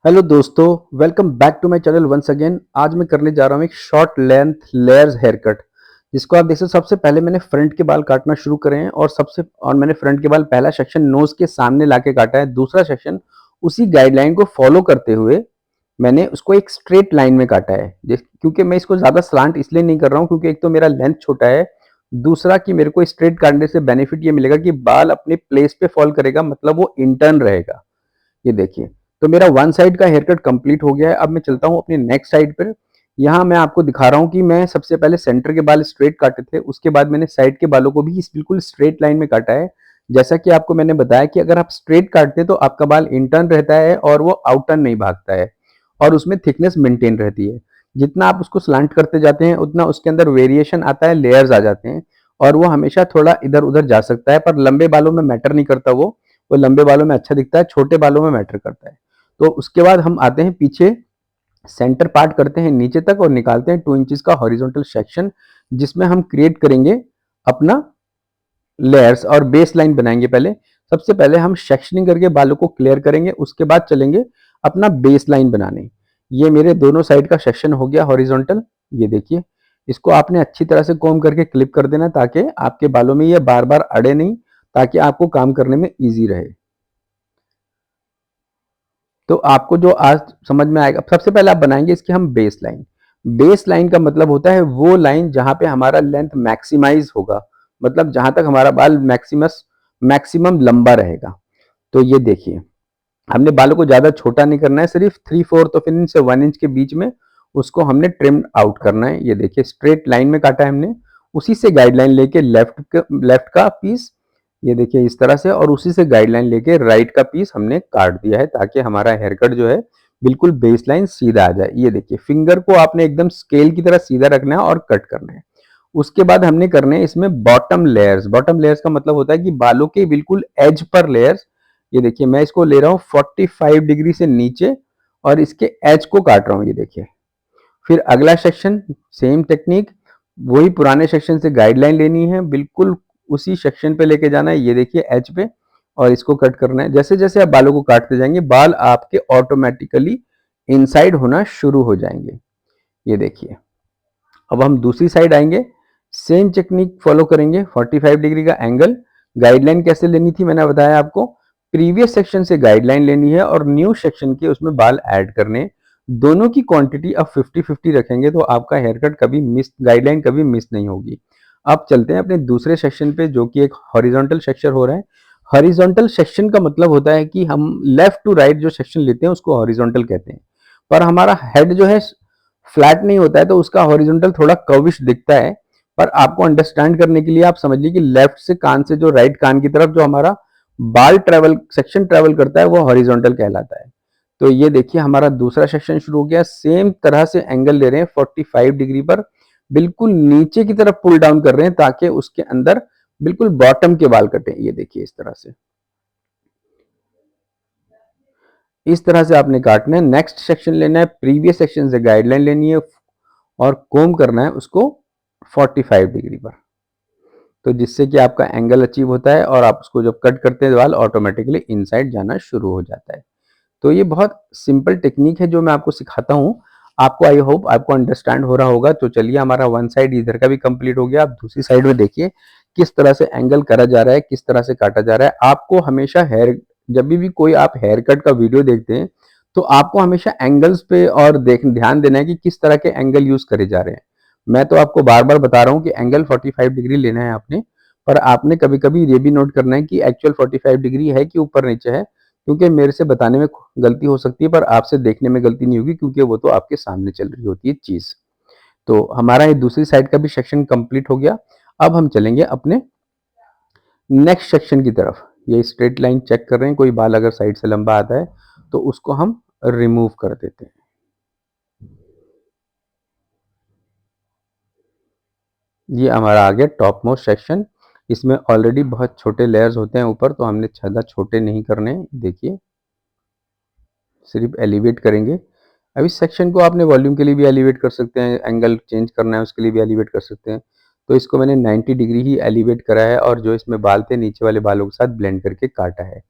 Hello दोस्तों, welcome back to my channel once again. आज मैं करने जा रहा हूँ एक short length layers hair cut, जिसको आप देख सकते हो। सबसे पहले मैंने फ्रंट के बाल काटना शुरू करे हैं और मैंने फ्रंट के बाल पहला सेक्शन नोज के सामने लाके काटा है। दूसरा सेक्शन उसी गाइडलाइन को फॉलो करते हुए मैंने उसको एक स्ट्रेट लाइन में काटा है। क्योंकि मैं इसको ज्यादा स्लांट इसलिए नहीं कर रहा हूँ क्योंकि एक तो मेरा लेंथ छोटा है, दूसरा कि मेरे को स्ट्रेट काटने से बेनिफिट ये मिलेगा कि बाल अपने प्लेस पे फॉल करेगा, मतलब वो इंटर्न रहेगा। ये देखिए, तो मेरा वन साइड का हेयर कट कंप्लीट हो गया है। अब मैं चलता हूँ अपने नेक्स्ट साइड पर। यहाँ मैं आपको दिखा रहा हूँ कि मैं सबसे पहले सेंटर के बाल स्ट्रेट काटे थे, उसके बाद मैंने साइड के बालों को भी इस बिल्कुल स्ट्रेट लाइन में काटा है। जैसा कि आपको मैंने बताया कि अगर आप स्ट्रेट काटते हैं तो आपका बाल इंटर्न रहता है और वो आउटर्न नहीं भागता है, और उसमें थिकनेस मेंटेन रहती है। जितना आप उसको स्लांट करते जाते हैं उतना उसके अंदर वेरिएशन आता है, लेयर्स आ जाते हैं, और वो हमेशा थोड़ा इधर उधर जा सकता है। पर लंबे बालों में मैटर नहीं करता, वो लंबे बालों में अच्छा दिखता है, छोटे बालों में मैटर करता है। तो उसके बाद हम आते हैं पीछे, सेंटर पार्ट करते हैं नीचे तक और निकालते हैं 2 इंचेस का हॉरिजॉन्टल सेक्शन, जिसमें हम क्रिएट करेंगे अपना लेयर्स और बेस लाइन बनाएंगे। पहले सबसे पहले हम सेक्शनिंग करके बालों को क्लियर करेंगे, उसके बाद चलेंगे अपना बेस लाइन बनाने। ये मेरे दोनों साइड का सेक्शन हो गया हॉरिजॉन्टल। ये देखिए, इसको आपने अच्छी तरह से कोम करके क्लिप कर देना ताकि आपके बालों में ये बार बार अड़े नहीं, ताकि आपको काम करने में ईजी रहे। तो आपको जो आज समझ में आएगा, सबसे पहले आप बनाएंगे इसकी हम बेस लाइन। बेस लाइन का मतलब होता है वो लाइन जहां पे हमारा लेंथ मैक्सिमाइज होगा, मतलब जहां तक हमारा बाल मैक्सिमम लंबा रहेगा। तो ये देखिए, हमने बालों को ज्यादा छोटा नहीं करना है, सिर्फ 3/4 इंच से 1 इंच के बीच में उसको हमने ट्रिम आउट करना है। ये देखिए, स्ट्रेट लाइन में काटा है हमने, उसी से गाइडलाइन लेके लेफ्ट का पीस, ये देखिए इस तरह से, और उसी से गाइडलाइन लेके राइट का पीस हमने काट दिया है ताकि हमारा हेयर कट जो है बिल्कुल बेस लाइन सीधा आ जाए। ये देखिए, फिंगर को आपने एकदम स्केल की तरह सीधा रखना है और कट करना है। उसके बाद हमने करने हैं इसमें बॉटम लेयर्स। बॉटम लेयर्स का मतलब होता है कि बालों के बिल्कुल एज पर लेयर्स। ये देखिए, मैं इसको ले रहा हूँ 45 डिग्री से नीचे और इसके एज को काट रहा हूँ। ये देखिए, फिर अगला सेक्शन, सेम टेक्निक, वही पुराने सेक्शन से गाइडलाइन लेनी है, बिल्कुल उसी सेक्शन पे लेके जाना है। ये देखिए एच पे, और इसको कट करना है। जैसे जैसे आप बालों को काटते जाएंगे बाल आपके ऑटोमेटिकली इनसाइड होना शुरू हो जाएंगे। ये देखिए, अब हम दूसरी साइड आएंगे, सेम टेक्निक फॉलो करेंगे। 45 डिग्री का एंगल, गाइडलाइन कैसे लेनी थी मैंने बताया आपको। प्रीवियस सेक्शन से गाइडलाइन लेनी है और न्यू सेक्शन के उसमें बाल ऐड करने हैं। दोनों की क्वांटिटी अब 50-50 रखेंगे तो आपका हेयर कट कभी मिस, गाइडलाइन कभी मिस नहीं होगी। अब चलते हैं अपने दूसरे सेक्शन पे, जो कि एक हॉरिजॉन्टल सेक्शन हो रहा है। हॉरिजॉन्टल सेक्शन का मतलब होता है कि हम लेफ्ट टू राइट जो सेक्शन लेते हैं उसको हॉरिजॉन्टल कहते हैं। पर हमारा हेड जो है फ्लैट नहीं होता है तो उसका हॉरिजॉन्टल थोड़ा कर्विश दिखता है। पर आपको अंडरस्टैंड करने के लिए आप समझिए कि लेफ्ट से कान से जो राइट कान की तरफ जो हमारा बाल ट्रेवल सेक्शन ट्रेवल करता है वो हॉरिजॉन्टल कहलाता है। तो ये देखिए, हमारा दूसरा सेक्शन शुरू हो गया। सेम तरह से एंगल ले रहे हैं 45 डिग्री पर, बिल्कुल नीचे की तरफ पुल डाउन कर रहे हैं ताकि उसके अंदर बिल्कुल बॉटम के बाल कटे। ये देखिए इस तरह से, इस तरह से आपने काटना है। नेक्स्ट सेक्शन लेना है, प्रीवियस सेक्शन से गाइडलाइन लेनी है और कोम करना है उसको 45 डिग्री पर, तो जिससे कि आपका एंगल अचीव होता है और आप उसको जब कट करते हैं बाल ऑटोमेटिकली इनसाइड जाना शुरू हो जाता है। तो ये बहुत सिंपल टेक्निक है जो मैं आपको सिखाता हूँ। आपको, आई होप आपको अंडरस्टैंड हो रहा होगा। तो चलिए, हमारा वन साइड इधर का भी कंप्लीट हो गया। आप दूसरी साइड में देखिए किस तरह से एंगल करा जा रहा है, किस तरह से काटा जा रहा है। आपको हमेशा हेयर, जब भी कोई आप हेयर कट का वीडियो देखते हैं तो आपको हमेशा एंगल्स पे और देख ध्यान देना है कि किस तरह के एंगल यूज करे जा रहे हैं। मैं तो आपको बार बार बता रहा हूँ कि एंगल 45 डिग्री लेना है आपने, पर आपने कभी कभी ये भी नोट करना है कि एक्चुअल 45 डिग्री है कि ऊपर नीचे है, क्योंकि मेरे से बताने में गलती हो सकती है पर आपसे देखने में गलती नहीं होगी, क्योंकि वो तो आपके सामने चल रही होती है चीज। तो हमारा ये दूसरी साइड का भी सेक्शन कंप्लीट हो गया। अब हम चलेंगे अपने नेक्स्ट सेक्शन की तरफ। ये स्ट्रेट लाइन चेक कर रहे हैं, कोई बाल अगर साइड से लंबा आता है तो उसको हम रिमूव कर देते हैं। ये हमारा आ गया टॉप मोस्ट सेक्शन। इसमें ऑलरेडी बहुत छोटे लेयर्स होते हैं ऊपर, तो हमने ज़्यादा छोटे नहीं करने। देखिए, सिर्फ एलिवेट करेंगे। अब इस सेक्शन को आपने वॉल्यूम के लिए भी एलिवेट कर सकते हैं, एंगल चेंज करना है उसके लिए भी एलिवेट कर सकते हैं। तो इसको मैंने 90 डिग्री ही एलिवेट करा है और जो इसमें बाल थे नीचे वाले बालों के साथ ब्लेंड करके काटा है,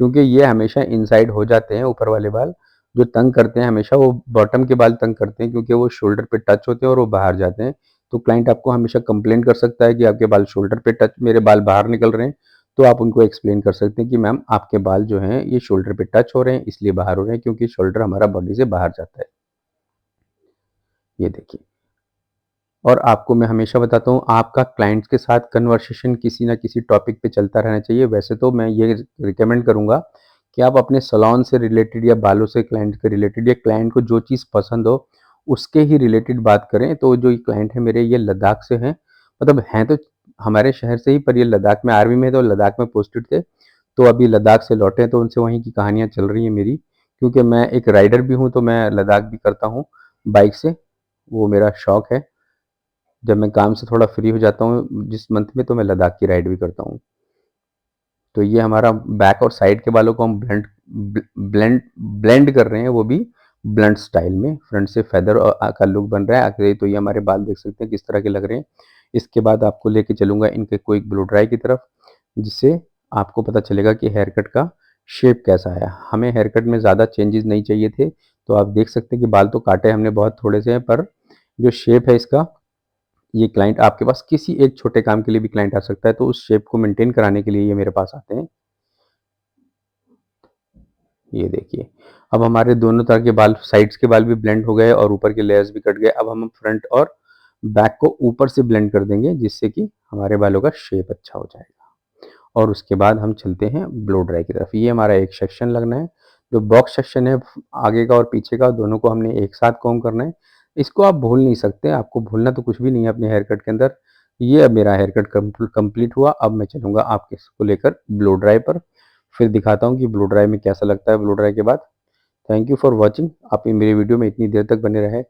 क्योंकि ये हमेशा इनसाइड हो जाते हैं ऊपर वाले बाल। जो तंग करते हैं हमेशा वो बॉटम के बाल तंग करते हैं, क्योंकि वो शोल्डर पे टच होते हैं और वो बाहर जाते हैं। तो क्लाइंट आपको हमेशा कंप्लेंट कर सकता है कि आपके बाल शोल्डर पे टच, मेरे बाल बाहर निकल रहे हैं। तो आप उनको एक्सप्लेन कर सकते हैं कि मैम आपके बाल जो हैं ये शोल्डर पे टच हो रहे हैं, इसलिए बाहर हो रहे हैं, क्योंकि शोल्डर हमारा बॉडी से बाहर जाता है। ये देखिए। और आपको मैं हमेशा बताता हूँ, आपका क्लाइंट्स के साथ कन्वर्सेशन किसी ना किसी टॉपिक पे चलता रहना चाहिए। वैसे तो मैं ये रिकमेंड करूँगा कि आप अपने सैलून से रिलेटेड या बालों से क्लाइंट के रिलेटेड, या क्लाइंट को जो चीज़ पसंद हो उसके ही रिलेटेड बात करें। तो जो ये क्लाइंट है मेरे, ये लद्दाख से हैं, मतलब हैं तो हमारे शहर से ही, पर ये लद्दाख में आर्मी में, तो लद्दाख में पोस्टेड थे। तो अभी लद्दाख से लौटे हैं, तो उनसे वहीं की कहानियाँ चल रही हैं मेरी, क्योंकि मैं एक राइडर भी हूँ, तो मैं लद्दाख भी करता हूँ बाइक से। वो मेरा शौक है। जब मैं काम से थोड़ा फ्री हो जाता हूँ जिस मंथ में, तो मैं लद्दाख की राइड भी करता हूँ। तो ये हमारा बैक और साइड के बालों को हम ब्लेंड ब्लेंड कर रहे हैं, वो भी ब्लंट स्टाइल में। फ्रंट से फेदर का लुक बन रहा है आगे। तो ये हमारे बाल देख सकते हैं किस तरह के लग रहे हैं। इसके बाद आपको लेके चलूँगा इनके क्विक ब्लो ड्राई की तरफ, जिससे आपको पता चलेगा कि हेयर कट का शेप कैसा है। हमें हेयर कट में ज़्यादा चेंजेस नहीं चाहिए थे, तो आप देख सकते हैं कि बाल तो काटे हमने बहुत थोड़े से हैं, पर जो शेप है इसका, ये क्लाइंट आपके पास किसी एक छोटे काम के लिए भी क्लाइंट आ सकता है, तो उस शेप को मेंटेन कराने के लिए ये मेरे पास आते हैं। ये देखिए। अब हमारे दोनों तरह के बाल, साइड्स के बाल भी ब्लेंड हो गए और ऊपर के लेयर्स भी कट गए। अब हम फ्रंट और बैक को ऊपर से ब्लेंड कर देंगे, जिससे कि हमारे बालों का शेप अच्छा हो जाएगा। और उसके बाद हम चलते हैं ब्लो ड्राई की तरफ। ये हमारा एक सेक्शन लगना है। जो बॉक्स सेक्शन है आगे का और पीछे का, दोनों को हमने एक साथ कॉम्ब करना है। इसको आप भूल नहीं सकते, आपको भूलना तो कुछ भी नहीं है अपने हेयर कट के अंदर। ये अब मेरा हेयर कट कंप्लीट हुआ। अब मैं चलूँगा आपके इसको लेकर ब्लो ड्राई पर, फिर दिखाता हूँ कि ब्लो ड्राई में कैसा लगता है ब्लो ड्राई के बाद। Thank you for watching. आप ये मेरे वीडियो में इतनी देर तक बने रहे,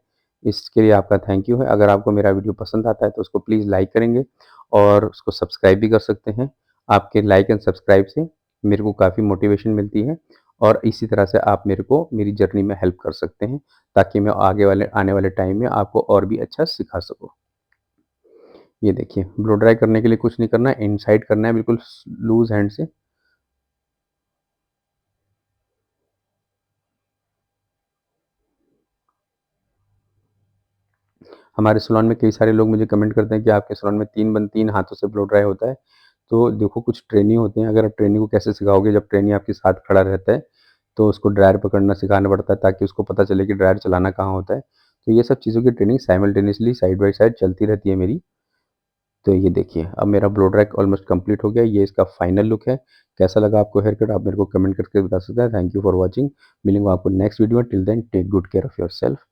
इसके लिए आपका थैंक यू है। अगर आपको मेरा वीडियो पसंद आता है तो उसको प्लीज़ लाइक करेंगे, और उसको सब्सक्राइब भी कर सकते हैं। आपके लाइक एंड सब्सक्राइब से मेरे को काफ़ी मोटिवेशन मिलती है, और इसी तरह से आप मेरे को मेरी जर्नी में हेल्प कर सकते हैं, ताकि मैं आगे वाले आने वाले टाइम में आपको और भी अच्छा सिखा सकूँ। ये देखिए, ब्लो ड्राई करने के लिए कुछ नहीं करना है, इनसाइड करना है बिल्कुल लूज़ हैंड से। हमारे सैलून में कई सारे लोग मुझे कमेंट करते हैं कि आपके सैलून में 3 हाथों से ब्लो ड्राई होता है। तो देखो, कुछ ट्रेनी होते हैं, अगर आप ट्रेनी को कैसे सिखाओगे, जब ट्रेनी आपके साथ खड़ा रहता है, तो उसको ड्रायर पकड़ना सिखाना पड़ता है, ताकि उसको पता चले कि ड्रायर चलाना कहाँ होता है। तो ये सब चीज़ों की training simultaneously side by side चलती रहती है मेरी। तो ये देखिए, अब मेरा ब्लो ड्राई ऑलमोस्ट कंप्लीट हो गया। ये इसका फाइनल लुक है। कैसा लगा आपको हेयर कट, आप मेरे को कमेंट करके बता सकते हैं। Thank you for watching. मिलूँगा आपको नेक्स्ट वीडियो में। Till then take good care of yourself.